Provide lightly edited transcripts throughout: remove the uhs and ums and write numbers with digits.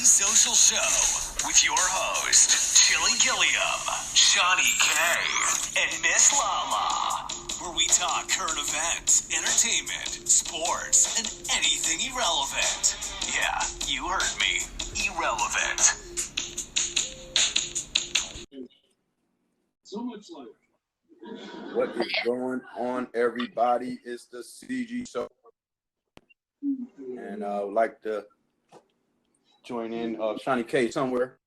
Social Show with your host, Guilliam, Shani K, and Miss Lala, where we talk current events, entertainment, sports, and anything irrelevant. Yeah, you heard me. Irrelevant. So much life. What is going on, everybody? It's the CG Show. And I would like to join in Shani K somewhere.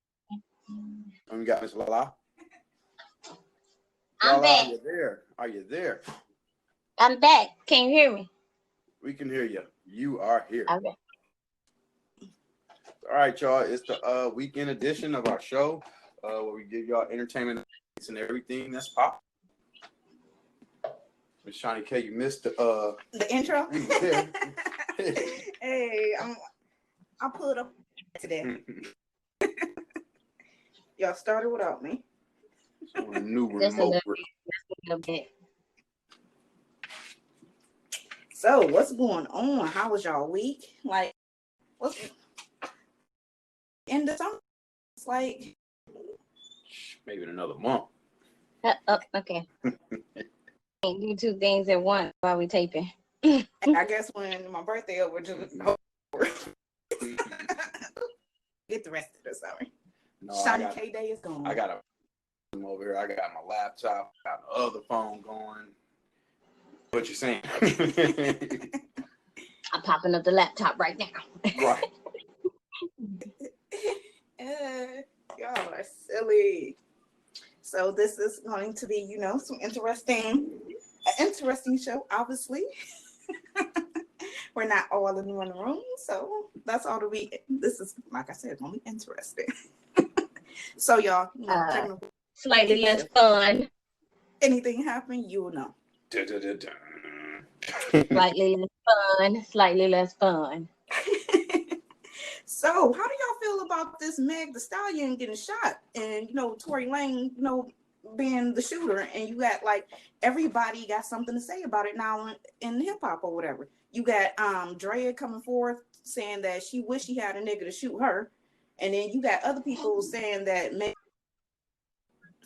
And we got Miss Lala. I'm back. Are you there? Are you there? I'm back. Can you hear me? We can hear you. You are here. Okay. All right, y'all. It's the weekend edition of our show where we give y'all entertainment and everything that's pop. Miss Shani K, you missed the intro. There. Hey, I pulled up today. Y'all started without me. On a new Just a remote. little bit. So, what's going on? How was y'all week? Like, what's end of summer? It's like Maybe in another month. Okay. Can't do two things at once while we taping. I guess when my birthday over, just get the rest of the summer. No, Shani K Day is gone. I got a over here. I got my laptop, got the other phone going. What you saying? I'm popping up the laptop right now. Right. Y'all are silly. So this is going to be, some interesting show, obviously. We're not all in one room, so that's all this is, like I said, going to be interesting. So y'all, Slightly less fun. Anything happen, you'll know. Slightly less fun. Slightly less fun. So how do y'all feel about this Meg Thee Stallion getting shot and Tory Lane being the shooter, and you got like everybody got something to say about it now in hip hop or whatever? You got Drea coming forth saying that she wished she had a nigga to shoot her, and then you got other people saying that Meg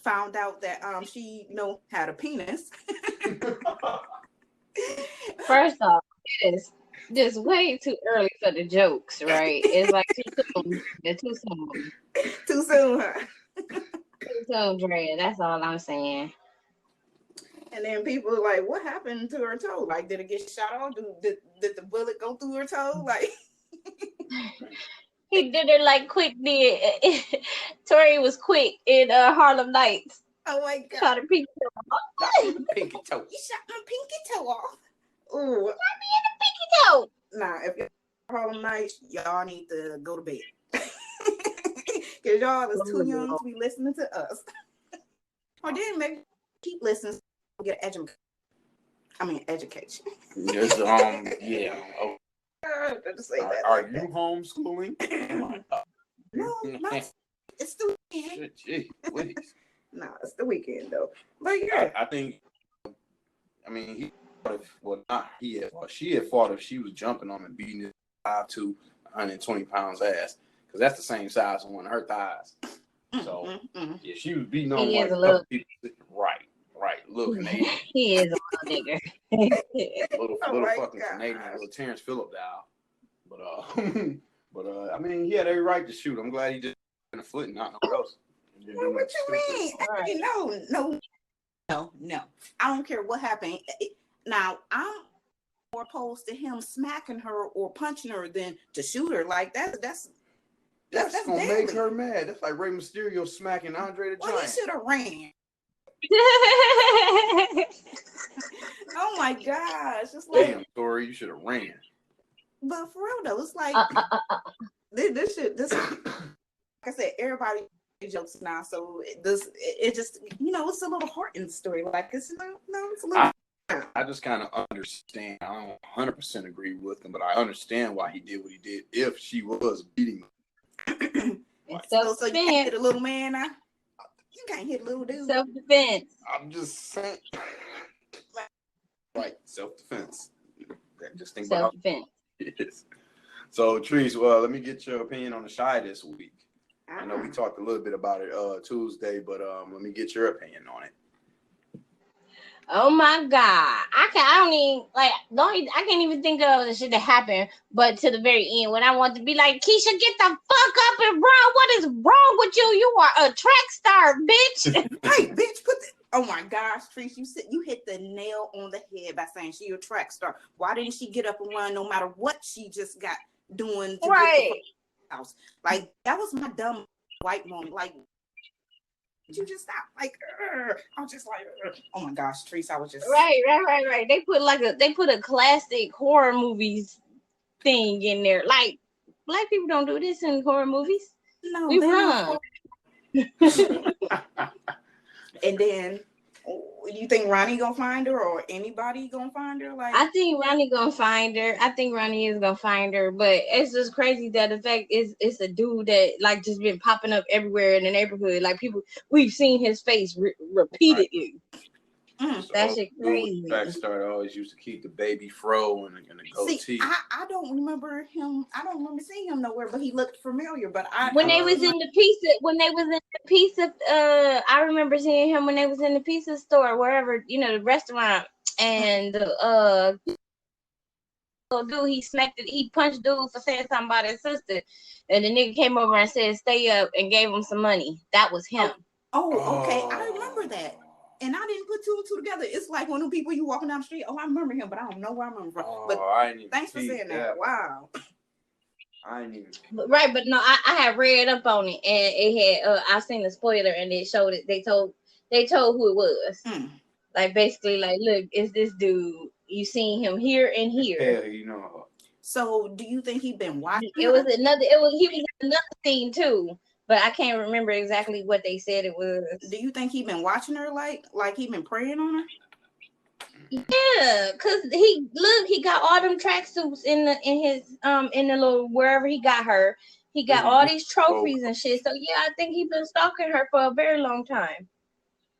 found out that she had a penis. First off, it is just way too early for the jokes, right? It's like too soon. They're too soon. Too soon, huh? Too soon, Drea. That's all I'm saying. And then people are like, what happened to her toe? Like, did it get shot off? Did the bullet go through her toe? Like, he did it like Quick did. Tory was quick in Harlem Nights. Oh my God. Shot a pinky Pinky toe. You shot my pinky toe off. Ooh. Let me in the pinky toe. Nah, if you're Harlem Nights, y'all need to go to bed. Because y'all is too young to be listening to us. Or then maybe keep listening to get education. Yes, yeah. Oh. Are you homeschooling? No, it's the weekend. Gee, please. No, it's the weekend though. But yeah, I think. I mean, she had fought if she was jumping on and beating his 5'2", 120 pounds ass, because that's the same size as one of her thighs. So yeah, she was beating on He like is a a little. couple people. Right. Look, Canadian. He is a little nigger. little fucking gosh. Canadian, little Terrence Phillip dial. But I mean, he had every right to shoot. I'm glad he just in the foot and not nowhere else. Well, what you mean? Right. No. I don't care what happened. Now, I'm more opposed to him smacking her or punching her than to shoot her. Like that's gonna deadly. make her mad. That's like Rey Mysterio smacking Andre the Well, he Giant. should have ran. Oh my gosh. It's like, Damn, Tori, you should have ran. but for real though, it's like this like I said, everybody jokes now, so it just it's a little heart in the story. Like it's a little. I just kind of understand. I don't 100% agree with him, but I understand why he did what he did. If she was beating him, So you can't hit a little man now. You can't hit a little dude. Self-defense. I'm just saying. Right, self-defense. Just think Self-defense. about it. So, Trees, well, let me get your opinion on the Shy this week. I know we talked a little bit about it Tuesday, but let me get your opinion on it. Oh my God. I can't even think of the shit that happened, but to the very end when I want to be like, Keisha, get the fuck up and run. What is wrong with you? You are a track star, bitch. Hey, bitch, oh my gosh, Trish, you hit the nail on the head by saying she a track star. Why didn't she get up and run no matter what she just got doing to get the house? Like, that was my dumb white moment. Like, you just stop. Like, I was just like, oh my gosh, Trish, I was just right. They put a classic horror movies thing in there. Like, black people don't do this in horror movies. No, we run. And then, you think Ronnie gonna find her, or anybody gonna find her? Like, I think Ronnie gonna find her. I think Ronnie is gonna find her, but it's just crazy that the fact is it's a dude that like just been popping up everywhere in the neighborhood. Like we've seen his face repeatedly. That shit crazy. Track star always used to keep the baby fro and the goatee. See, I don't remember him. I don't remember seeing him nowhere, but he looked familiar. But when they was in the pizza, I remember seeing him when they was in the pizza store, wherever, the restaurant, and dude, he punched dude for saying something about his sister, and the nigga came over and said stay up and gave him some money. That was him. Oh, okay, I remember that. And I didn't put two and two together. It's like one of the people you walking down the street. Oh, I remember him, but I don't know where I remember from. But thanks for saying that. Wow. I ain't even. Right, but no, I had read up on it, and it had I seen the spoiler, and it showed it. They told who it was. Like basically, like, look, it's this dude. You seen him here and here. Yeah, So, do you think he been watching? He was in another scene too. But I can't remember exactly what they said it was. Do you think he been watching her like he been preying on her? Yeah, cause he got all them tracksuits in the little wherever he got her. He got all these trophies and shit. So yeah, I think he been stalking her for a very long time.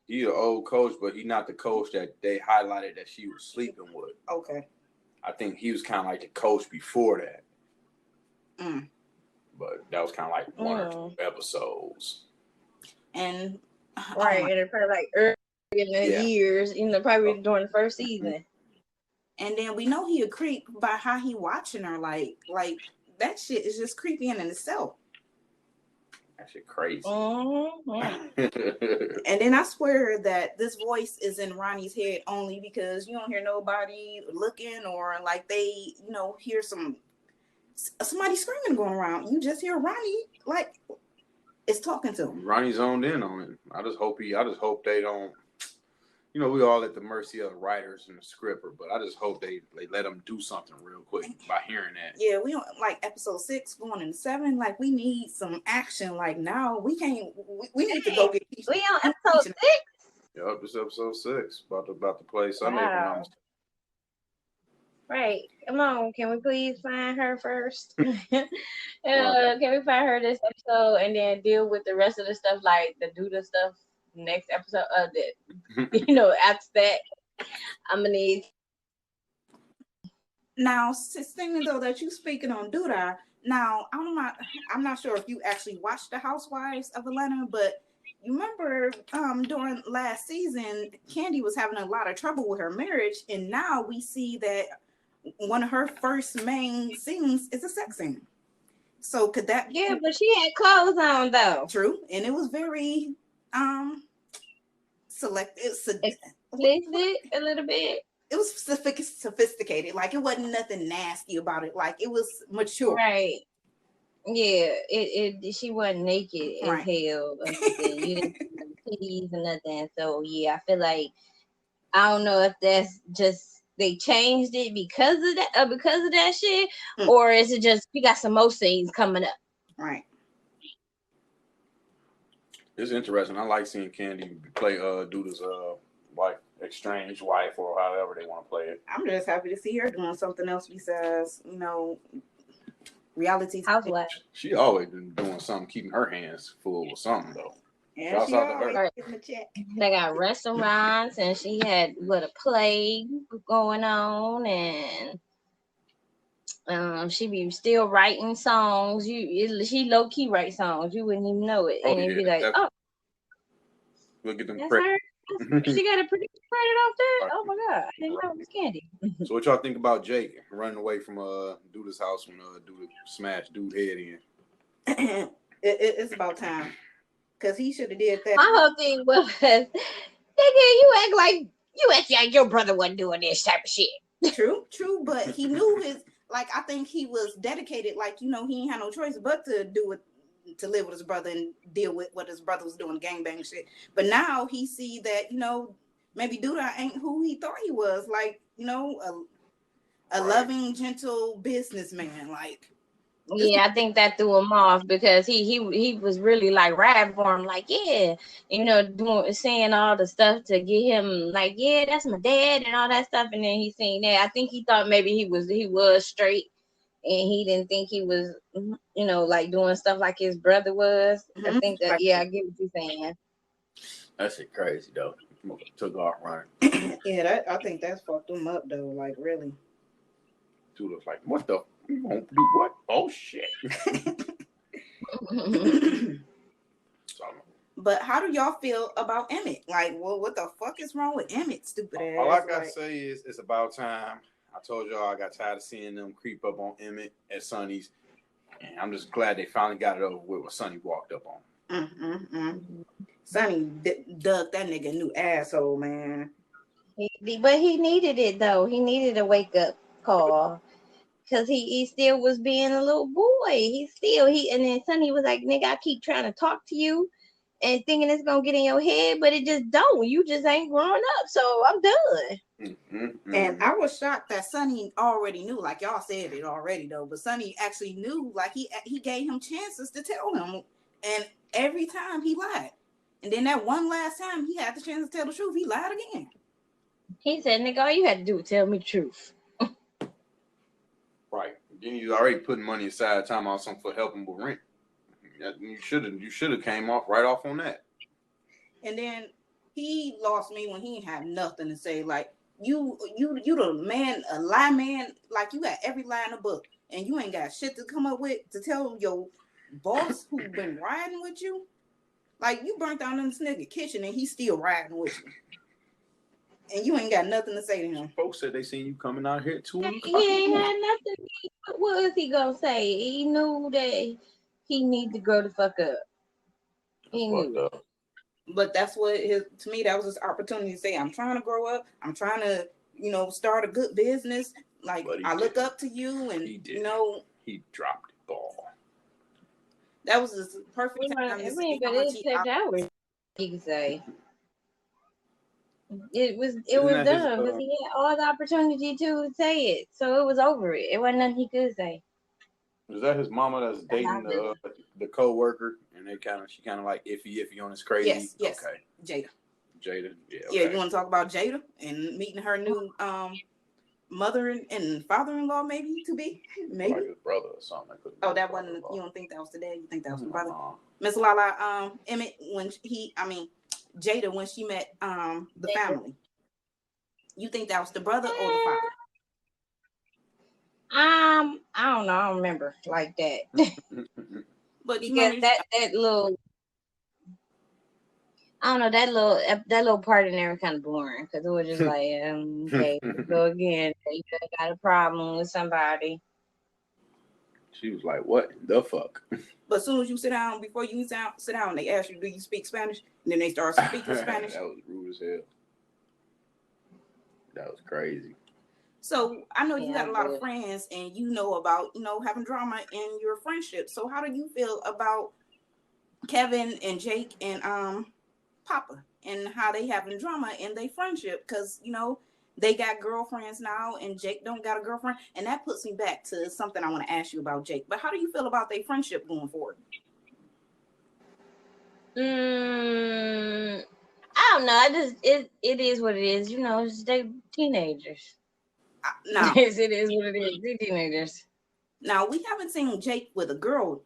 He an old coach, but he not the coach that they highlighted that she was sleeping with. Okay. I think he was kind of like the coach before that. But that was kind of like one or two episodes. And and it probably like early in the years, probably during the first season. And then we know he a creep by how he watching her. Like that shit is just creepy in itself. That shit crazy. And then I swear that this voice is in Ronnie's head only because you don't hear nobody looking or like they, hear somebody screaming going around. You just hear Ronnie like it's talking to him. Ronnie's zoned in on it. I just hope they don't. We all at the mercy of the writers and the scripter, but I just hope they let them do something real quick by hearing that. Yeah, we don't like episode 6 going into 7. Like we need some action. Like now we can't. We need to go get. We on episode 6. Yep, it's episode 6. About to play Sunday. Wow. Right. Come on. Can we please find her first? Can we find her this episode and then deal with the rest of the stuff, like do the stuff next episode? After that, I'm gonna need. Now, thinking though that you speaking on Duda. Now, I'm not sure if you actually watched The Housewives of Atlanta, but you remember during last season, Candy was having a lot of trouble with her marriage, and now we see that one of her first main scenes is a sex scene. So could that? Yeah, but she had clothes on though. True, and it was very selective, explicit a little bit. It was sophisticated. Like it wasn't nothing nasty about it. Like it was mature. Right. Yeah. She wasn't naked as hell. You didn't see titties or nothing. So yeah, I feel like I don't know if that's just they changed it because of that shit, or is it just we got some more scenes coming up? Right. It's interesting. I like seeing Candy play Duda's wife, estranged wife, or however they want to play it. I'm just happy to see her doing something else besides, reality housewife. She always been doing something, keeping her hands full with something though. Yeah, she always getting the check. They got restaurants, and she had a play going on, and She be still writing songs. She low key write songs. You wouldn't even know it, and it'd be like, oh, look at them. that's her. She got a producer credit off that. Oh my god, I didn't know it was Candy. So what y'all think about Jake running away from Duda's house when Duda smashed dude head in? It's about time, because he should have did that. My whole thing was, nigga, you act like your brother wasn't doing this type of shit. True, but he knew I think he was dedicated, he ain't had no choice but to do it, to live with his brother and deal with what his brother was doing, gangbang shit. But now he see that, maybe Duda ain't who he thought he was, a loving, gentle businessman, Yeah, I think that threw him off, because he was really riding for him, saying all the stuff to get him yeah, that's my dad and all that stuff, and then he seen that. I think he thought maybe he was straight, and he didn't think he was doing stuff like his brother was. Mm-hmm. I think that I get what you're saying. That shit crazy though. Took off running. Yeah, I think that's fucked him up though. Really. Dude was like, what the? You won't do what? Oh shit. But how do y'all feel about Emmett? What the fuck is wrong with Emmett, stupid ass? All I gotta say is it's about time. I told y'all I got tired of seeing them creep up on Emmett at Sonny's, and I'm just glad they finally got it over with when Sonny walked up on him. Sonny dug that nigga a new asshole, man. But he needed it though. He needed a wake up call. Because he still was being a little boy. And then Sonny was like, nigga, I keep trying to talk to you and thinking it's going to get in your head, but it just don't. You just ain't growing up, so I'm done. And I was shocked that Sonny already knew, y'all said it already, though, but Sonny actually knew, he gave him chances to tell him, and every time he lied. And then that one last time he had the chance to tell the truth, he lied again. He said, nigga, all you had to do was tell me the truth. Right. Then you already putting money aside, time out something for helping with rent. You should have came off on that. And then he lost me when he didn't have nothing to say. You the man, a lie man. You got every lie in the book, and you ain't got shit to come up with to tell your boss who been riding with you. You burnt down in this nigga kitchen, and he's still riding with you. And you ain't got nothing to say to him. Folks said they seen you coming out here too. He ain't had nothing. What was he gonna say? He knew that he need to grow the fuck up. He knew. But that's what to me, that was his opportunity to say, I'm trying to grow up. I'm trying to, start a good business. I look up to you, and he dropped the ball. That was his perfect time to say how much he could say. It was done, because he had all the opportunity to say it, so it was over. It wasn't nothing he could say. Is that his mama that's dating the co-worker, and she kind of iffy on his crazy? Yes. Okay. Jada, yeah. Okay. Yeah, you want to talk about Jada and meeting her new mother and father-in-law, maybe to be, maybe like his brother or something. That wasn't. You don't think that was today? You think that was the brother? Miss Lala, Emmett, Jada, when she met the family, you think that was the brother or the father? I don't know. I don't remember like that. But because that little, I don't know, that little part in there was kind of boring, because it was just okay, go again. You got a problem with somebody. She was like, "What the fuck?" But as soon as you sit down, before you sit down, they ask you, "Do you speak Spanish?" And then they start speaking Spanish. That was rude as hell. That was crazy. So I know you got a lot of friends, and about having drama in your friendship. So how do you feel about Kevin and Jake and Papa, and how they having drama in their friendship? Because they got girlfriends now, and Jake don't got a girlfriend, and that puts me back to something I want to ask you about Jake. But how do you feel about their friendship going forward? I don't know. It is what it is. They teenagers. No, it is what it is. They're teenagers. Now we haven't seen Jake with a girl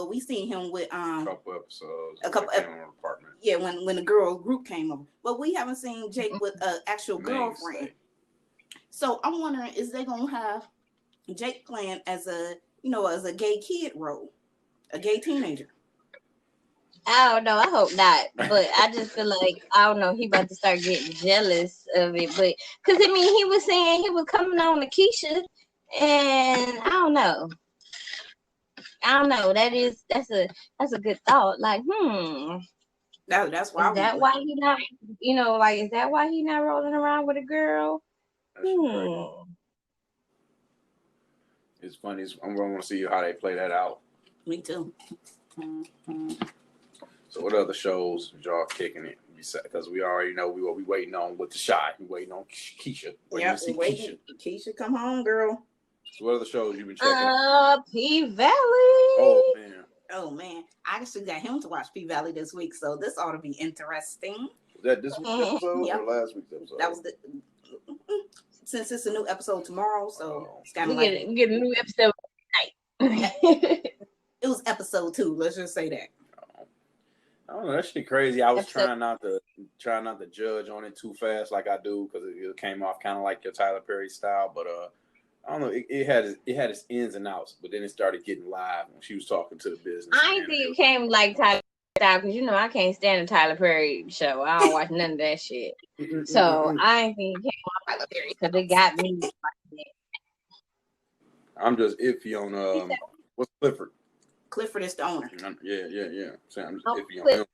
we seen him with a couple episodes. Apartment. Yeah, when the girl group came over, but we haven't seen Jake with an actual girlfriend. So I'm wondering, is they gonna have Jake playing as a gay kid role, a gay teenager. I don't know. I hope not. But I just feel like, I don't know, he about to start getting jealous of it. But, because, I mean, he was saying he was coming on to Keisha. And I don't know. That's a good thought. Like, That's why. Is that why he not, is that why he not rolling around with a girl? It's funny. I'm going to see how they play that out. Me too. So what other shows y'all kicking it? Because we already know what we waiting on with the shot. We waiting on Keisha. Yeah, Keisha, come home, girl. So what other shows you been checking? P Valley. Oh man, I actually got him to watch P Valley this week, so this ought to be interesting. Was that this week's episode or last week's episode? That was since it's a new episode tomorrow, so it's kind of we get a new episode tonight. It was episode 2. Let's just say that. I don't know. That shit crazy. I was trying not to judge on it too fast like I do because it came off kind of like your Tyler Perry style. But I don't know. It had its ins and outs. But then it started getting live when she was talking to the business. I ain't think it came like Tyler Perry because I can't stand the Tyler Perry show. I don't watch none of that shit. So I ain't think it came off Tyler Perry because it got me. I'm just iffy on what's Clifford. Clifford is the owner. Yeah. So I'm just iffy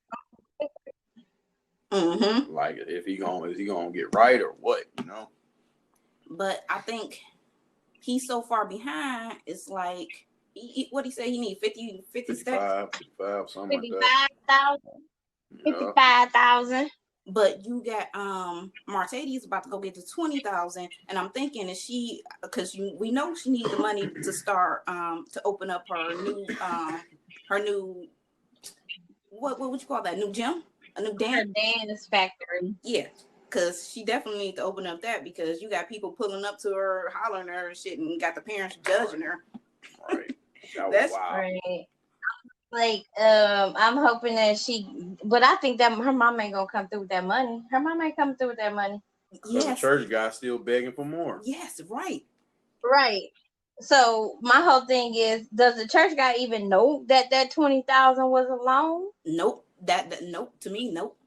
on him. Like, is he gonna get right or what? But I think he's so far behind. It's like what he said. He need 50 steps. 55, something like that. 55,000. But you got Mercedes about to go get to 20,000, and I'm thinking is she because we know she needs the money to start to open up her new what would you call that, new gym, a new dance factory. Yeah, because she definitely needs to open up that because you got people pulling up to her, hollering at her and shit, and got the parents judging her. Right, that's wild. Right. Like, I'm hoping that but I think that her mom ain't gonna come through with that money. Her mom ain't coming through with that money. Yes. The church guy's still begging for more. Yes, right. So my whole thing is, does the church guy even know that 20,000 was a loan? Nope. Nope. To me, nope.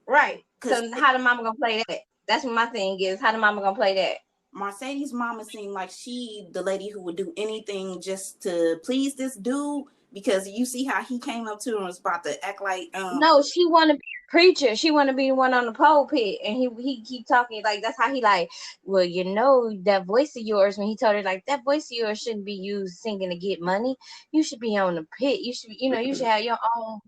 Right. So how the mama gonna play that? That's what my thing is. How the mama gonna play that? Mercedes' mama seemed like the lady who would do anything just to please this dude. Because you see how he came up to her and was about to act like no, she want to be a preacher. She want to be the one on the pulpit, and he keep talking like that's how he like. Well, that voice of yours. When he told her like that voice of yours shouldn't be used singing to get money. You should be on the pit. You should you should have your own.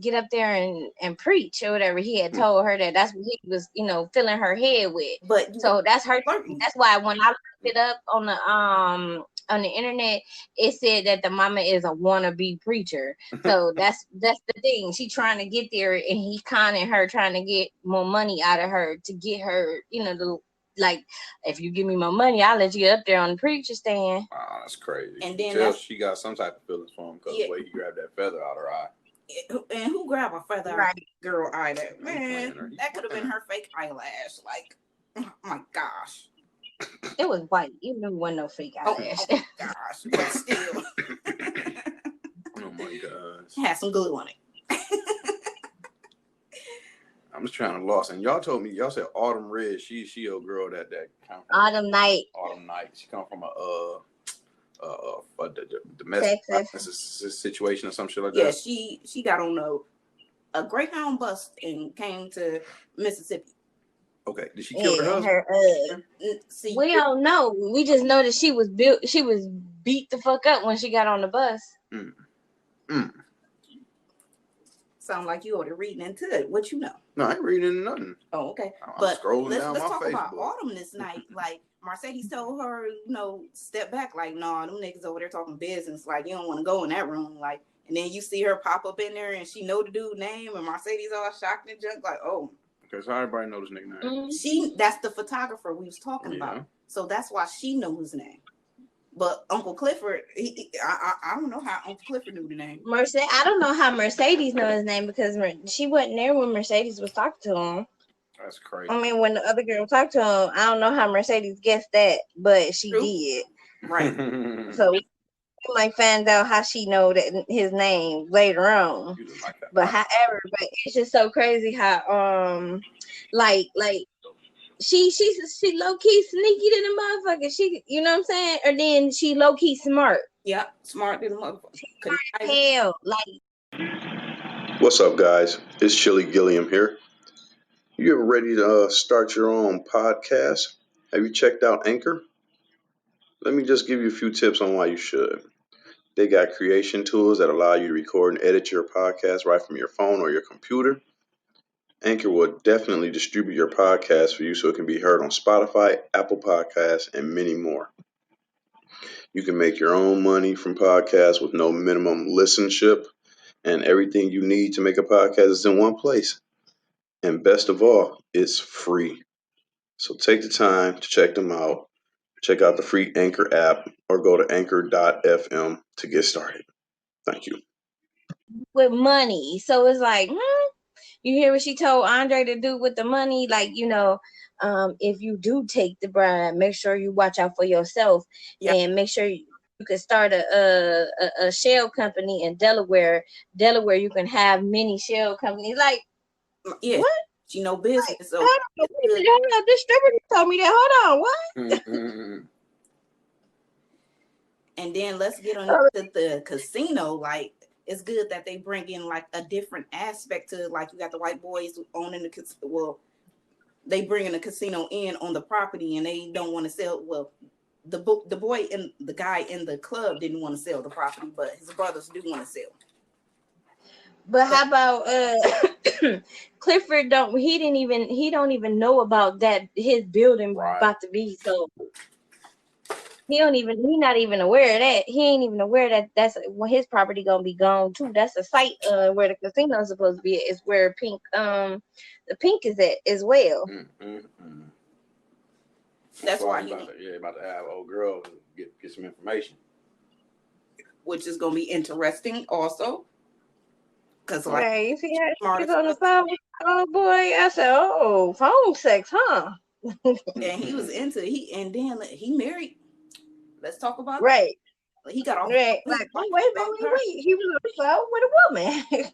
Get up there and preach or whatever. He had told her that's what he was filling her head with. But so that's her. That's why when I looked it up on the internet, it said that the mama is a wannabe preacher. So that's the thing. She trying to get there, and he conning her, trying to get more money out of her to get her, like, if you give me more money, I'll let you get up there on the preacher stand. Wow, that's crazy. And then she got some type of feelings for him because the way he grabbed that feather out of her eye. And who grabbed a feather out of girl eye? That could have been her fake eyelash. Like, oh my gosh. It was white. You knew it wasn't no fake eyelash. Oh my gosh. But still. Oh my gosh. Had some glue on it. I'm just trying to lost. And y'all said Autumn Red. She a girl that come from Autumn Night. She come from a domestic situation or some shit like that. Yeah, she got on a Greyhound bus and came to Mississippi. Okay, did she kill her husband? We don't know. We just know that she was beat the fuck up when she got on the bus. Sound like you already reading into it. What you know? No, I ain't reading nothing. Oh, okay. But let's talk Facebook. about Autumn this night. Like, Mercedes told her, step back. Like, no, them niggas over there talking business. Like, you don't want to go in that room. Like, and then you see her pop up in there and she know the dude's name, and Mercedes all shocked and junk. Like, oh. Okay, so everybody knows his name. That's the photographer we was talking about. So that's why she knows his name. But Uncle Clifford, I don't know how Uncle Clifford knew the name. I don't know how Mercedes knows his name because she wasn't there when Mercedes was talking to him. That's crazy. I mean, when the other girl talked to him, I don't know how Mercedes guessed that, but she did. Right. So we might find out how she know that his name later on. Like that. But however, but it's just so crazy how like she low key sneaky than a motherfucker. She, you know what I'm saying? Or then she low key smart. Yeah, smart than a motherfucker. Hell, like. What's up, guys? It's Guilliam here. You ever ready to start your own podcast? Have you checked out Anchor? Let me just give you a few tips on why you should. They got creation tools that allow you to record and edit your podcast right from your phone or your computer. Anchor will definitely distribute your podcast for you so it can be heard on Spotify, Apple Podcasts, and many more. You can make your own money from podcasts with no minimum listenership, and everything you need to make a podcast is in one place. And best of all, it's free. So take the time to check them out. Check out the free Anchor app or go to anchor.fm to get started. Thank you. With money. So it's like, you hear what she told Andre to do with the money? Like, if you do take the bribe, make sure you watch out for yourself and make sure you could start a shell company in Delaware. Delaware, you can have many shell companies. Like, what? She know business. Like, so the distributor told me that. Hold on, what? And then let's get on the casino. Like, it's good that they bring in like a different aspect to, like, you got the white boys owning the casino. Well, they bringing the casino in on the property, and they don't want to sell. Well, the boy and the guy in the club didn't want to sell the property, but his brothers do want to sell. But how about Clifford? Don't even know about that his building about to be, so he not even aware of that. He ain't even aware that that's when his property gonna be gone too. That's the site where the casino is supposed to be. Is where the Pink is at as well. That's why about to have old girl get some information, which is gonna be interesting also. Cause like, hey, you see how she's on the phone with oh boy, I said, oh, phone sex, huh? And he was into and then he married. Let's talk about right. That. He got off. Right. Like, oh, wait. He was on the phone with a woman.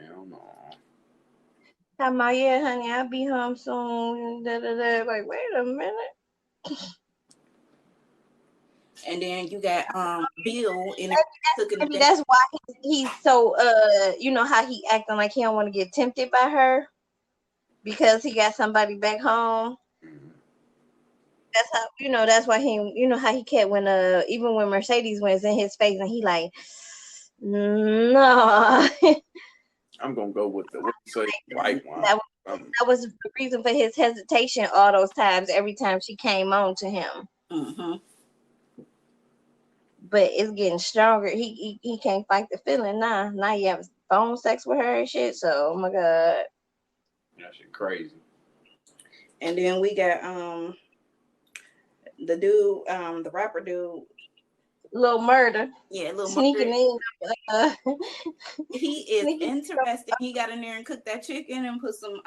Hell no. I'm like, yeah, honey, I'll be home soon. Like, wait a minute. And then you got Bill in maybe that's why he's so how he acting like he don't want to get tempted by her because he got somebody back home. That's how that's why he how he kept when even when Mercedes was in his face and he like no. I'm gonna go with the white one. That was the reason for his hesitation all those times every time she came on to him. Mm-hmm. But it's getting stronger. He can't fight the feeling now. Now you have phone sex with her and shit. So, oh my god, that shit crazy. And then we got the dude, the rapper dude, Little Murder. Yeah, Little sneaking Murder. In. He is interesting. He got in there and cooked that chicken and put some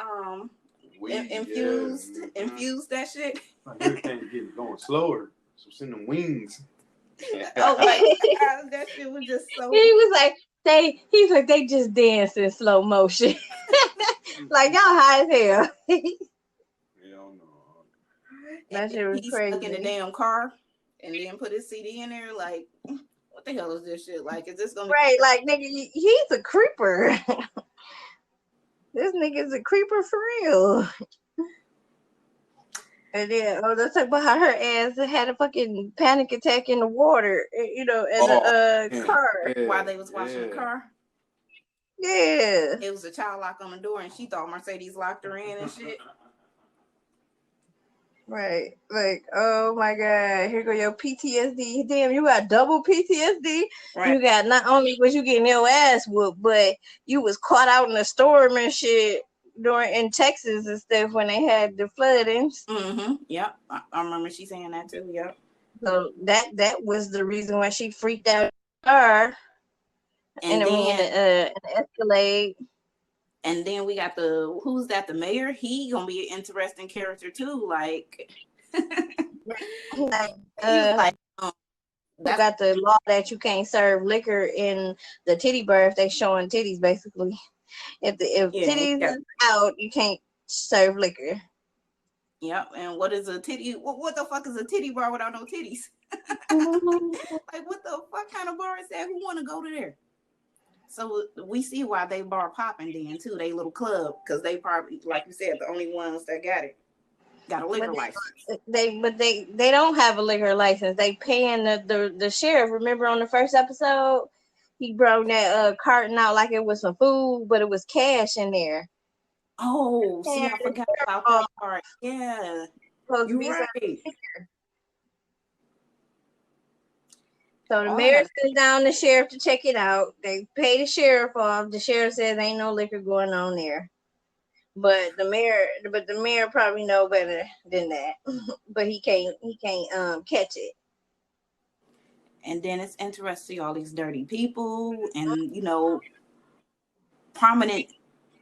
infused that shit. Everything getting going slower. So send them wings. Oh my god, that shit was just so. He was like they just dance in slow motion, like y'all high as hell. Hell no. That shit was crazy. Stuck in the damn car and then put his CD in there. Like, what the hell is this shit? Like, is this gonna right? Like, nigga, he's a creeper. This nigga's a creeper for real. And then, let's talk about how her ass had a fucking panic attack in the water, in the car. While they was washing the car. Yeah. It was a child lock on the door, and she thought Mercedes locked her in and shit. Right. Like, oh my God, here go your PTSD. Damn, you got double PTSD. Right. You got not only was you getting your ass whooped, but you was caught out in a storm and shit. In Texas and stuff when they had the floodings. Mm-hmm. Yep, I remember she saying that too. Yep. So that was the reason why she freaked out her. And then Escalade. And then we got who's that? The mayor. He gonna be an interesting character too. Like, he's like, who got the law that you can't serve liquor in the titty bar if they showing titties, basically. If titties is out, you can't serve liquor. Yep. And what is a titty? What the fuck is a titty bar without no titties? Like, what the fuck kind of bar is that? Who want to go to there? So we see why they bar popping then too. They little club, because they probably, like you said, the only ones that got a liquor license. They don't have a liquor license. They paying the sheriff. Remember on the first episode, he brought that carton out like it was some food, but it was cash in there. Oh, see, I forgot about that part. Yeah, you're right. So the mayor sends down the sheriff to check it out. They pay the sheriff off. The sheriff says ain't no liquor going on there. But the mayor probably know better than that. But he can't catch it. And then it's interesting to see all these dirty people and, you know, prominent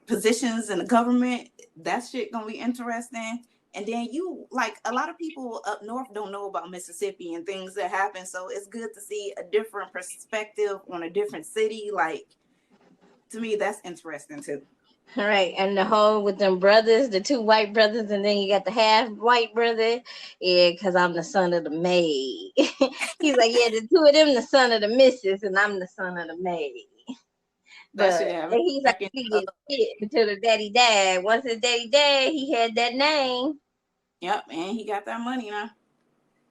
positions in the government. That shit gonna be interesting. And then like a lot of people up north don't know about Mississippi and things that happen. So it's good to see a different perspective on a different city. Like, to me, that's interesting too. Right, and the whole with them brothers, the two white brothers, and then you got the half white brother. Yeah, because I'm the son of the maid. He's like, yeah, the two of them, the son of the missus, and I'm the son of the maid. But he's like, he get shit until the daddy died. Once his daddy died, he had that name. Yep, and he got that money now.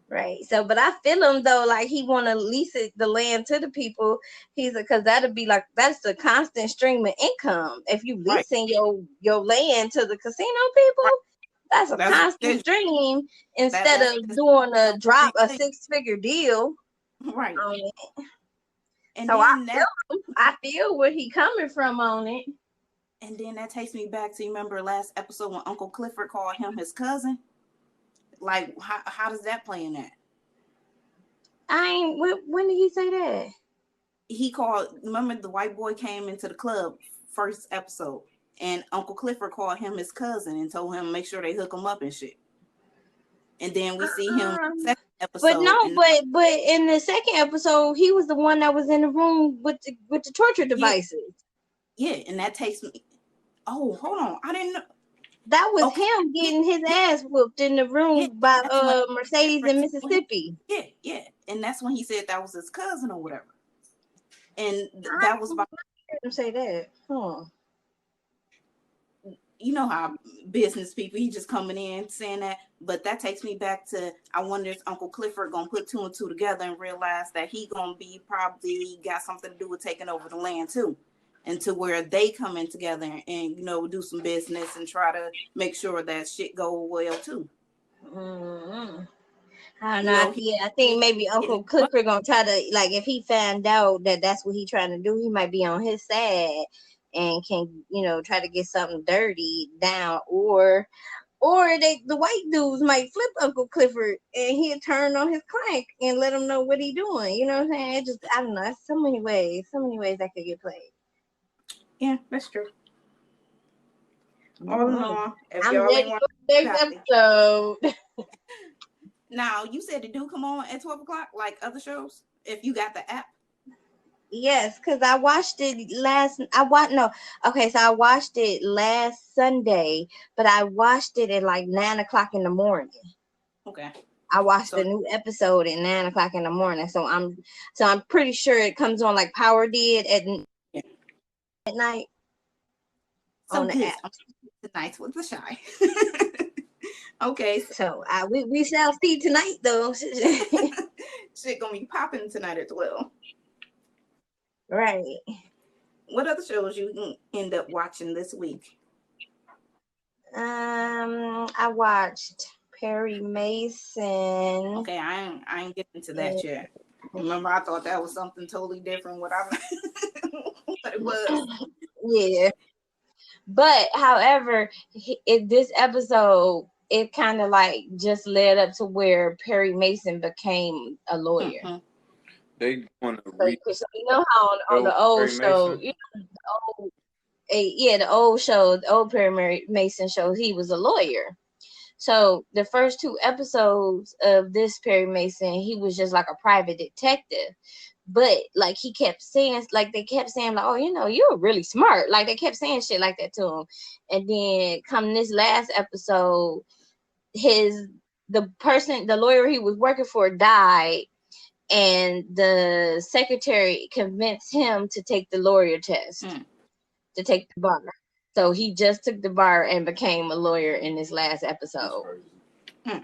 Right. So, but I feel him though, like he want to lease the land to the people. He's because that'd be like that's the constant stream of income. If you leasing your land to the casino people, that's a constant stream instead of doing a 6-figure deal. Right. And so I feel where he coming from on it. And then that takes me back to, you remember last episode when Uncle Clifford called him his cousin? Like, how does that play in that? When did he say that? He called, remember the white boy came into the club first episode, and Uncle Clifford called him his cousin and told him make sure they hook him up and shit. And then we see him second episode. But in the second episode, he was the one that was in the room with the torture devices. Yeah, and that takes me. Oh, hold on, I didn't know. That was him getting his ass whooped in the room by Mercedes in Mississippi. Yeah. And that's when he said that was his cousin or whatever. And that was about him say that. You know how business people, he just coming in saying that. But that takes me back to, I wonder if Uncle Clifford gonna put 2 and 2 together and realize that he gonna be probably got something to do with taking over the land too. And to where they come in together and, you know, do some business and try to make sure that shit go well too. Mm-hmm. I don't know. I think maybe Uncle Clifford gonna try to, like, if he found out that that's what he trying to do, he might be on his side and can, you know, try to get something dirty down, or the white dudes might flip Uncle Clifford and he'll turn on his client and let him know what he doing. You know what I'm saying? It just, I don't know. It's so many ways that could get played. Yeah, that's true. All in all, if I'm y'all ready for the next episode. Now, you said the dude come on at 12 o'clock like other shows if you got the app? Yes, because I watched it I watched it last Sunday, but I watched it at like 9 o'clock in the morning. Okay. I watched the new episode at 9 o'clock in the morning. So I'm pretty sure it comes on like Power did at night. So on the app. Tonight's with the Shy. Okay. So we shall see tonight though. Shit gonna be popping tonight at 12. Right. What other shows you end up watching this week? I watched Perry Mason. Okay, I ain't getting to that yet. Remember, I thought that was something totally different what it was. Yeah. But however, in this episode, it kind of like just led up to where Perry Mason became a lawyer. Mm-hmm. They want to you know how on the old show, you know, the old show, the old Perry Mason show, he was a lawyer. So the first 2 episodes of this Perry Mason, he was just like a private detective. But like he kept saying, like they kept saying, like, oh, you're really smart. Like they kept saying shit like that to him. And then come this last episode, the lawyer he was working for died, and the secretary convinced him to take the lawyer test, to take the bar. So he just took the bar and became a lawyer in this last episode. So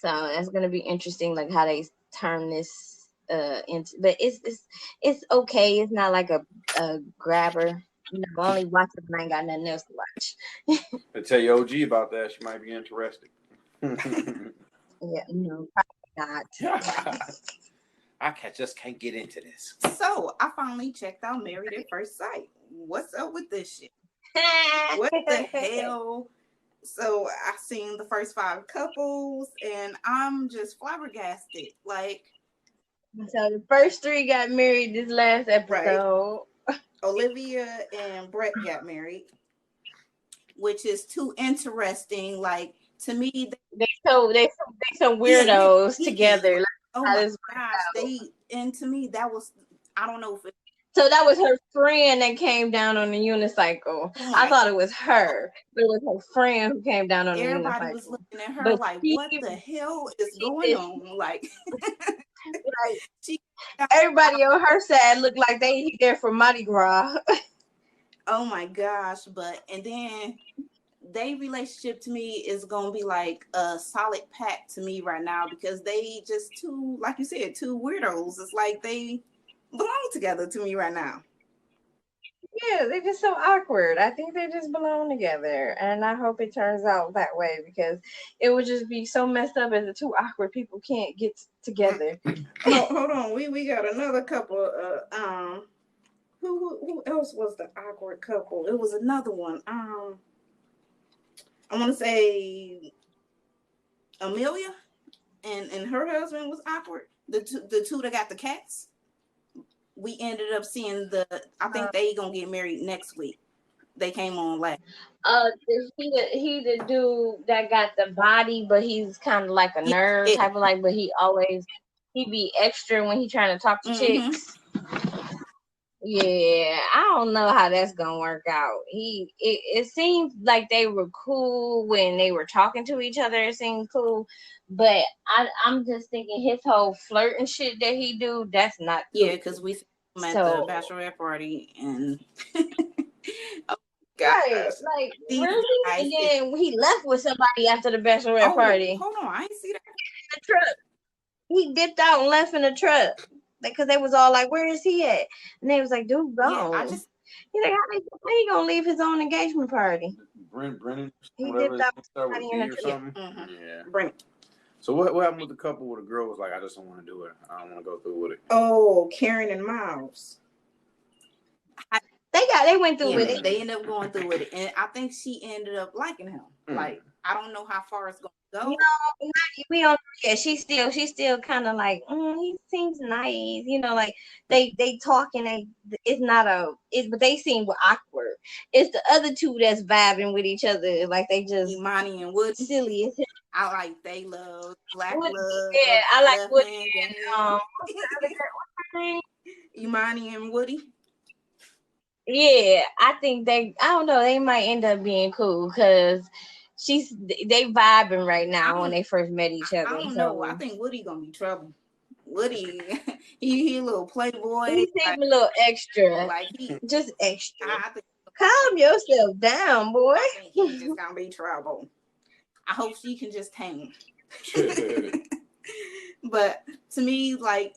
that's gonna be interesting, like how they turn this into. But it's okay. It's not like a grabber. Only watch it when I ain't got nothing else to watch. I tell your OG about that. She might be interested. Yeah, no, probably not. I just can't get into this. So I finally checked out Married at First Sight. What's up with this shit? What the hell? So I seen the first 5 couples, and I'm just flabbergasted. Like, so the first 3 got married this last episode. Right. Olivia and Brett got married, which is too interesting. Like, to me, they some weirdos together. Like, oh my gosh, and to me that was, I don't know if it. So that was her friend that came down on the unicycle. I thought it was her, but it was her friend who came down on the unicycle. Everybody was looking at her like, what the hell is going on? Like, everybody on her side looked like they there for Mardi Gras. Oh my gosh. And then their relationship to me is gonna be like a solid pack to me right now, because they just two, like you said, 2 weirdos. It's like they belong together to me right now. Yeah, they're just so awkward. I think they just belong together, and I hope it turns out that way, because it would just be so messed up if the 2 awkward people can't get together. Hold on, we got another couple. Who else was the awkward couple? It was another one. I want to say Amelia and her husband was awkward. The two that got the cats. We ended up seeing I think they gonna get married next week. They came on last. He the dude that got the body, but he's kind of like a nerd type of like, but he be extra when he trying to talk to chicks. Yeah, I don't know how that's gonna work out. It seemed like they were cool when they were talking to each other. It seemed cool, but I'm just thinking his whole flirting shit that he do, that's not cool. Yeah, because we met the bachelorette party and oh, right, like really, and then he left with somebody after the bachelorette party. Hold on, I ain't see that in the truck. He dipped out and left in the truck. Because they was all like, where is he at? And they was like, dude, gone. Yeah, he's like, how he gonna leave his own engagement party? Brennan? He dipped out in the truck. Yeah. Brennan. So what happened with the couple where the girl was like, I just don't want to do it. I don't want to go through with it. Oh, Karen and Miles. They went through with it. They ended up going through with it. And I think she ended up liking him. Like, I don't know how far it's gonna go. No, we don't. Yeah, she's still kind of like, he seems nice, like they talk and it's not but they seem awkward. It's the other 2 that's vibing with each other, like they just Imani and Woody. Silly as hell. I like they love Black Woody, love. Yeah, I like Woody and what's her name? Imani and Woody. Yeah, I think I don't know, they might end up being cool because they vibing right now when they first met each other. I don't know. I think Woody gonna be trouble. Woody, he a little playboy. He seems a little extra. Like he just extra. Calm yourself down, boy. I think he's just gonna be trouble. I hope she can just tame. But to me, like,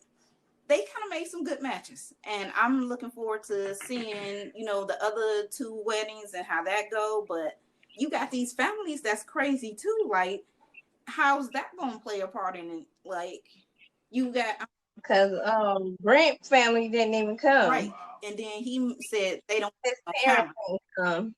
they kind of made some good matches, and I'm looking forward to seeing, the other 2 weddings and how that go. But you got these families that's crazy too. Like, how's that gonna play a part in it? Like, you got because Brent family didn't even come, right? And then he said they don't want on camera.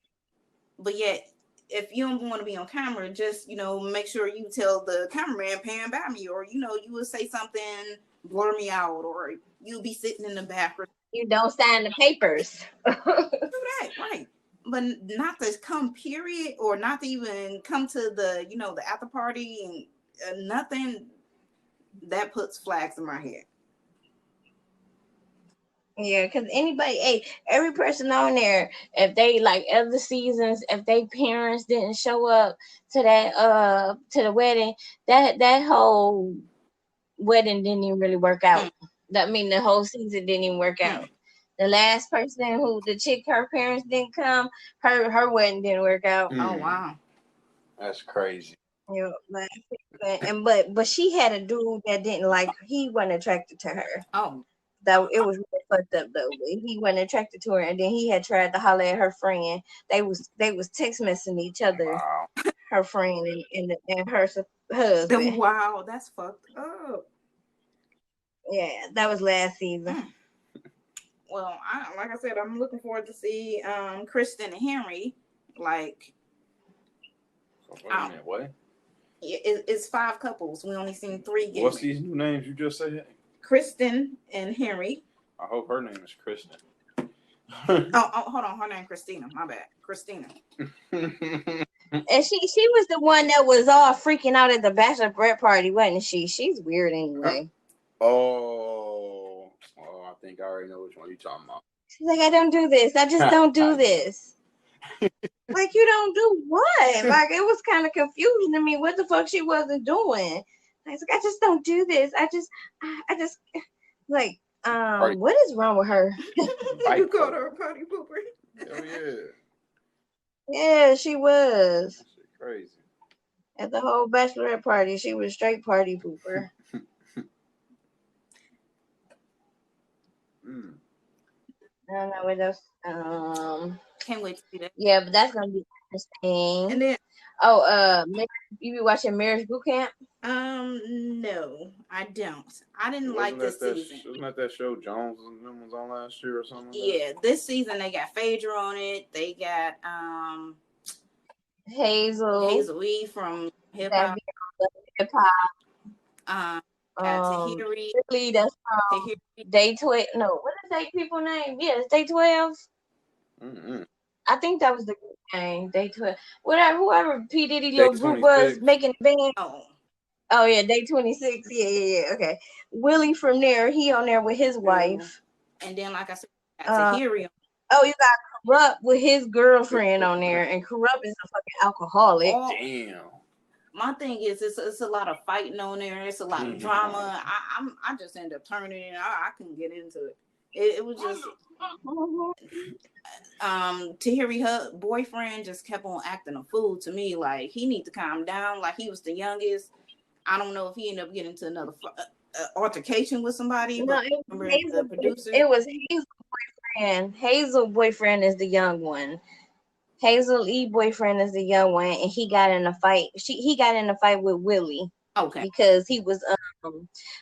But yet, if you don't want to be on camera, just make sure you tell the cameraman pan by me, or you would say something, blur me out, or you be sitting in the bathroom. You don't sign the papers. Do that, right? But not to come, period, or not to even come to the, the after party and nothing. That puts flags in my head. Yeah, because every person on there, if they like other seasons, if they parents didn't show up to to the wedding, that whole wedding didn't even really work out. The whole season didn't even work out. The last person the chick, her parents didn't come, her wedding didn't work out. Oh wow. That's crazy. Yeah, but she had a dude that didn't like her. He wasn't attracted to her. Oh. That it was really fucked up though. He wasn't attracted to her, and then he had tried to holler at her friend. They was text messaging each other. Wow. Her friend and her husband. Wow, that's fucked up. Yeah, that was last season. Well, like I said, I'm looking forward to see Kristen and Henry. Like, wait a minute, what? It's 5 couples. We only seen 3 yet. What's these new names you just said? Kristen and Henry. I hope her name is Kristen. Hold on. Her name Christina. My bad. Christina. And she was the one that was all freaking out at the bachelorette party, wasn't she? She's weird anyway. Oh, I think I already know which one you're talking about. She's like, I don't do this. I just don't do this. Like, you don't do what? Like, it was kind of confusing to me what the fuck she wasn't doing. I was like, I just don't do this. I just like, what is wrong with her? You called her a party pooper. Hell yeah. Yeah, she was. That shit crazy. At the whole bachelorette party, she was straight party pooper. I don't know what else. Can't wait to see that. Yeah, but that's gonna be interesting. And then, you be watching Marriage Boot Camp? No, I don't. I didn't like this season. Wasn't that that show Jones and them was on last year or something? Yeah, this season they got Phaedra on it. They got Hazel E from Hip Hop. Tahiri. Really, that's Day 12. No, what is that people name? Yeah, it's Day 12. Mm-hmm. I think that was the name. Day 12. Whoever P. Diddy little group was making the band. Oh yeah, Day 26. Yeah. Okay. Willie from there, he on there with his wife. And then, like I said, Tahiri. Oh, you got Corrupt with his girlfriend on there, and Corrupt is a fucking alcoholic. Damn. My thing is, it's a lot of fighting on there. It's a lot of drama. I just end up turning it. I couldn't get into it. It was just Tahiri, her boyfriend, just kept on acting a fool to me. Like, he need to calm down. Like, he was the youngest. I don't know if he ended up getting into another altercation with somebody. No, it was Hazel's boyfriend. Hazel's boyfriend is the young one. Hazel E boyfriend is the young one, and he got in a fight. He got in a fight with Willie. Okay. Because he was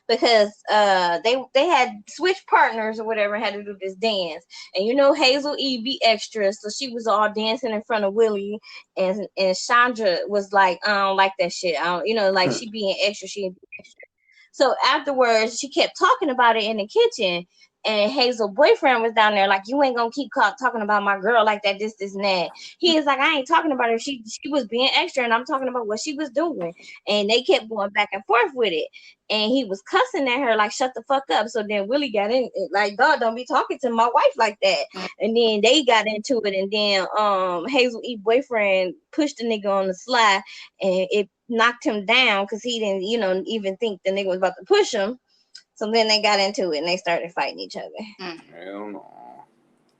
they had switched partners or whatever, had to do this dance. And Hazel E be extra, so she was all dancing in front of Willie, and Chandra was like, I don't like that shit. Like she being extra, she be extra. So afterwards, she kept talking about it in the kitchen. And Hazel's boyfriend was down there like, you ain't gonna keep talking about my girl like that, this, and that. He is like, I ain't talking about her. She was being extra, and I'm talking about what she was doing. And they kept going back and forth with it. And he was cussing at her like, shut the fuck up. So then Willie got in, like, God, don't be talking to my wife like that. And then they got into it. And then Hazel E boyfriend pushed the nigga on the slide, and it knocked him down because he didn't, even think the nigga was about to push him. So then they got into it and they started fighting each other. Hell no.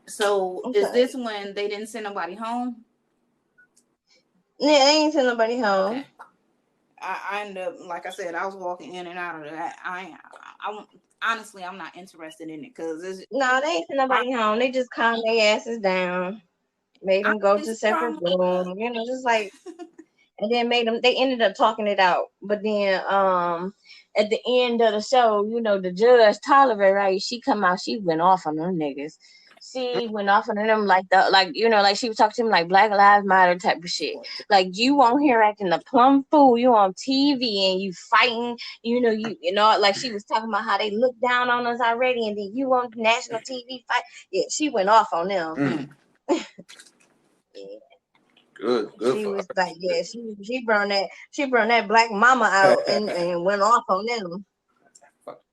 So is this when they didn't send nobody home? Yeah, they ain't send nobody home. Okay. I ended up, like I said, I was walking in and out of that. Honestly, I'm not interested in it because no, they ain't send nobody home. They just calmed their asses down, made them go to separate rooms, just like. And then they ended up talking it out. But then at the end of the show, the judge, Tolliver, right, she come out, she went off on them niggas. she went off on them like she was talking to him like Black Lives Matter type of shit. Like you on here acting a plum fool, you on TV and you fighting, like she was talking about how they look down on us already, and then you on national TV fight. Yeah, she went off on them. Yeah. Good She for was her. like, yeah, she brought that black mama out and went off on them.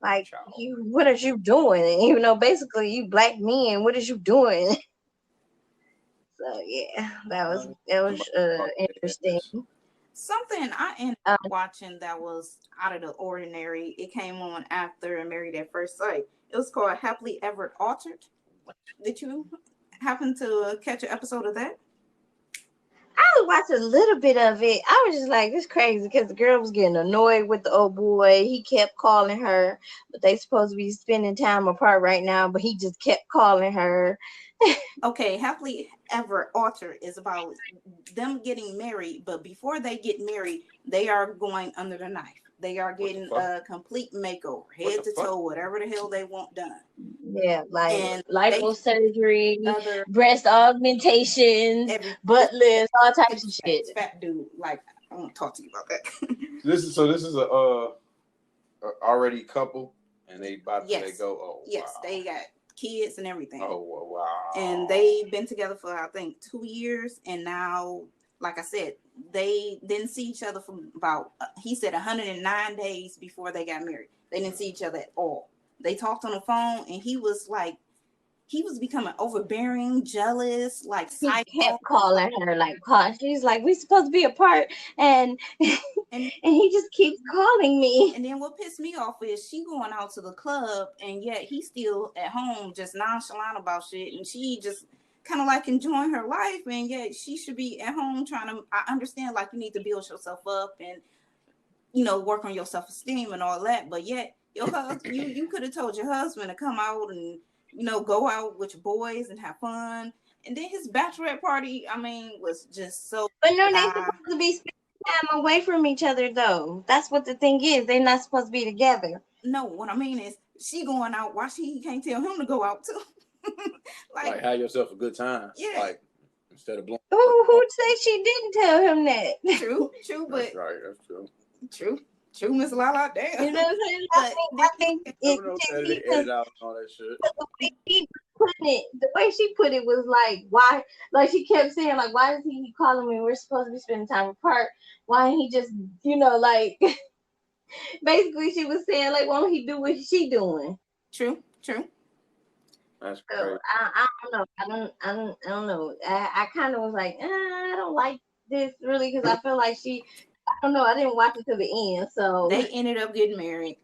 Like, what are you doing? Basically, you black men, what is you doing? So yeah, that was interesting. Something I ended up watching that was out of the ordinary. It came on after Married at First Sight. It was called Happily Ever Altered. Did you happen to catch an episode of that? I watched a little bit of it. I was just like, this crazy because the girl was getting annoyed with the old boy. He kept calling her, but they supposed to be spending time apart right now, but he just kept calling her. Okay, Happily Ever Altered is about them getting married, but before they get married, they are going under the knife. They are getting a complete makeover, head to toe, whatever the hell they want done. Yeah, like liposurgery, breast augmentations, butt lifts, all types of shit. Fat dude, like I want to talk to you about that. This is a already couple, and they about to they go. Oh, yes, wow. They got kids and everything. Oh, wow. And they've been together for I think 2 years, and now, like I said, they didn't see each other for about he said 109 days before they got married. They didn't see each other at all. They talked on the phone, and he was becoming overbearing, jealous, like he kept calling her like, she's like, we supposed to be apart, and he just keeps calling me. And then what pissed me off is she going out to the club, and yet he's still at home just nonchalant about shit, and she just kind of like enjoying her life, and yet she should be at home trying to. I understand, like, you need to build yourself up and work on your self-esteem and all that, but yet your husband, you could have told your husband to come out and go out with your boys and have fun. And then his bachelorette party, was just so. But no, they supposed to be spending time away from each other, though. That's what the thing is. They're not supposed to be together. No, what I mean is she going out. Why he can't tell him to go out too? like have yourself a good time. Yeah. Like instead of blowing. Who said she didn't tell him that? True, but that's right. That's true. True, Miss Lala. Damn. You know what I'm saying? I think they edit out all that shit. The way she put it was like, why? Like she kept saying, like, why is he calling me? We're supposed to be spending time apart. Why ain't he just, like? Basically, she was saying, like, why don't he do what she doing? True. That's crazy. So I don't know. I don't know. I kind of was like, I don't like this really because I feel like I don't know. I didn't watch it to the end, so they ended up getting married.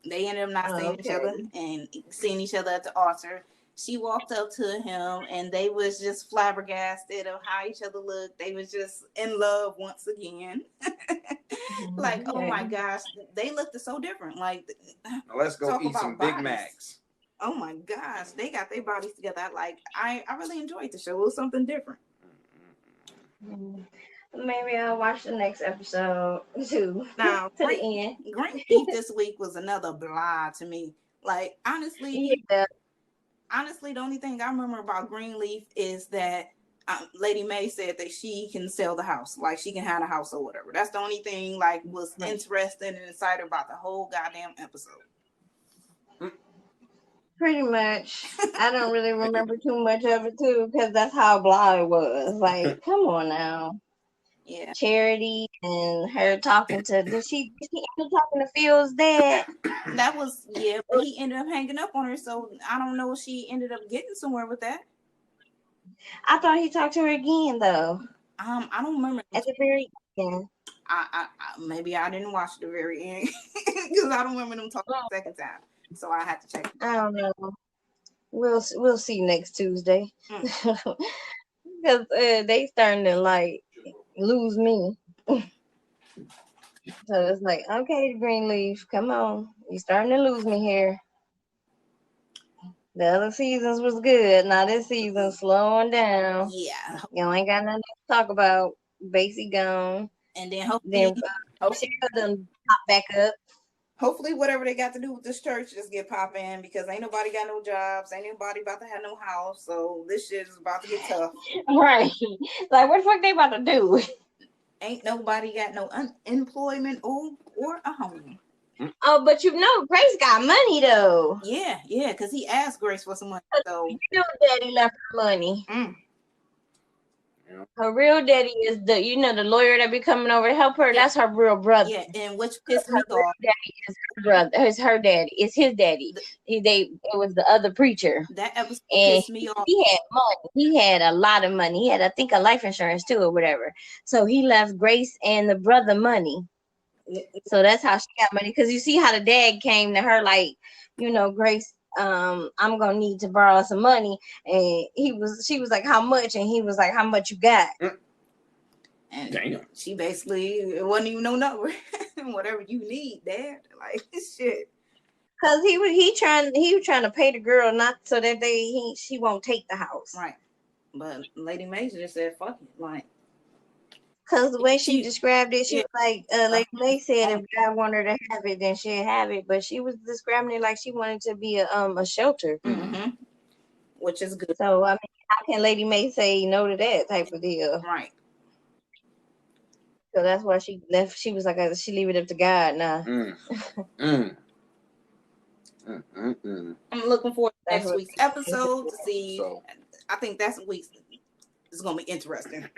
They ended up not seeing each other and seeing each other at the altar. She walked up to him, and they was just flabbergasted of how each other looked. They was just in love once again. Like, oh my gosh, they looked so different. Like, now let's go eat some Big Macs. Oh my gosh, they got their bodies together. I really enjoyed the show. It was something different. Maybe I'll watch the next episode too. Now, to the end. Green Leaf this week was another blah to me. Like, honestly, the only thing I remember about Greenleaf is that Lady May said that she can sell the house, like she can have a house or whatever. That's the only thing like was interesting and exciting about the whole goddamn episode. Pretty much. I don't really remember too much of it too, because that's how blah it was. Like, come on now. Yeah. Charity and her talking to did she end up talking to Phil's dad? That was but he ended up hanging up on her, so I don't know if she ended up getting somewhere with that. I thought he talked to her again though. I don't remember at the very end. I maybe I didn't watch the very end because I don't remember them talking the second time. So I had to check. I don't know. We'll see next Tuesday because they starting to like lose me. So it's like, okay, Greenleaf, come on, you starting to lose me here. The other seasons was good. Now this season slowing down. Yeah, you ain't got nothing to talk about. Basically gone, and then hopefully done pop back up. hopefully whatever they got to do with this church just get popping because ain't nobody got no jobs, ain't nobody about to have no house, so this shit is about to get tough. Right. Like, what the fuck they about to do? Ain't nobody got no unemployment or a home. Oh, but Grace got money though. Yeah, because he asked Grace for some money. So Daddy left her money. Her real daddy is the lawyer that be coming over to help her. Yeah. That's her real brother. Yeah, and which pissed me off. Daddy is her brother. It's her daddy. It's his daddy. It was the other preacher. That episode pissed me off. He had money. He had a lot of money. He had, I think, a life insurance too, or whatever. So he left Grace and the brother money. So that's how she got money. Because you see how the dad came to her like, Grace, I'm gonna need to borrow some money, and she was like, how much? And he was like, how much you got? And damn, she basically, it wasn't even no number. Whatever you need, Dad. Like shit. Cause he was trying to pay the girl not so that she won't take the house. Right. But Lady Major just said fuck it. Like, cause the way she described it, she was like, Lady May said if God wanted her to have it, then she'd have it. But she was describing it like she wanted to be a shelter. Mm-hmm. Which is good. So I mean, how can Lady May say no to that type of deal? Right. So that's why she left. She was like, she leave it up to God now. I'm looking forward to next week's episode to see. So, I think that's week's is going to be interesting.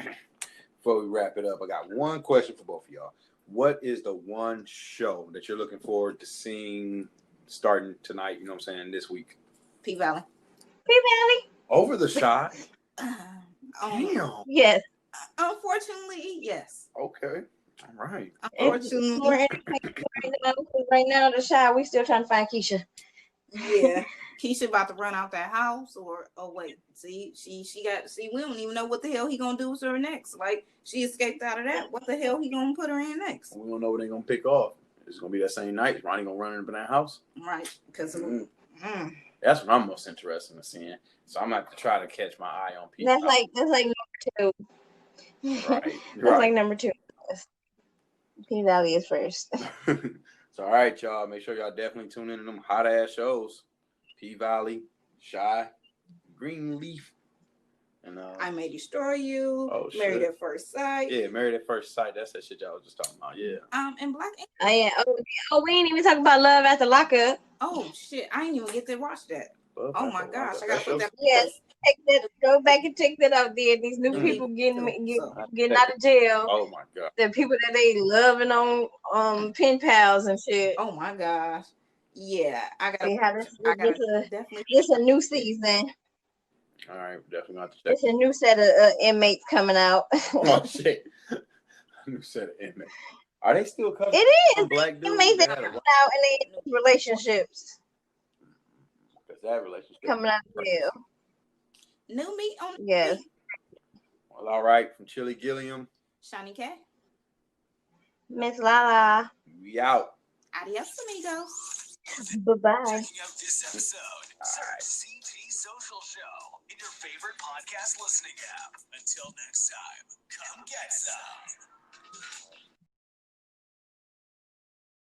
Before we wrap it up, I got one question for both of y'all. What is the one show that you're looking forward to seeing starting tonight? You know what I'm saying? This week. P Valley. P Valley. Over the shot. Damn. Yes. Unfortunately, yes. Okay. All right. Unfortunately, right now, the Shy, we still trying to find Keisha. Yeah. Keisha about to run out that house, or wait, we don't even know what the hell he gonna do with her next. Like, she escaped out of that. What the hell he gonna put her in next? We don't know what they gonna pick off. It's gonna be that same night. Ronnie gonna run into that house. Right. Because that's what I'm most interested in seeing. So I'm gonna have to try to catch my eye on people. That's like number 2. Right. That's like number 2. P Valley is first. So all right, y'all. Make sure y'all definitely tune in to them hot ass shows. P Valley, Shy, Greenleaf, and I May Destroy You. Married at First Sight. Yeah, Married at First Sight. That's that shit y'all was just talking about. Yeah. And Black. Oh yeah. Oh, we ain't even talking about Love After Lockup. Oh shit! I didn't even get to watch that. Oh my gosh! I gotta put that. Yes. Go back and check that out there. These new people getting out of jail. Oh my god. The people that they loving on pen pals and shit. Oh my gosh. Yeah, definitely. It's a new season. All right, definitely have to check. It's a new set of inmates coming out. Oh shit! A new set of inmates. Are they still coming? It is. Black dudes inmates that coming out and they relationships. Because that relationship coming out of jail. New meat on the yes. Meat. Well, all right. From Chili Guilliam, Shani K, Miss Lala. We out. Adios, amigos. Bye-bye. Checking out this episode, search CT Social Show in your favorite podcast listening app. Until next time, come get some.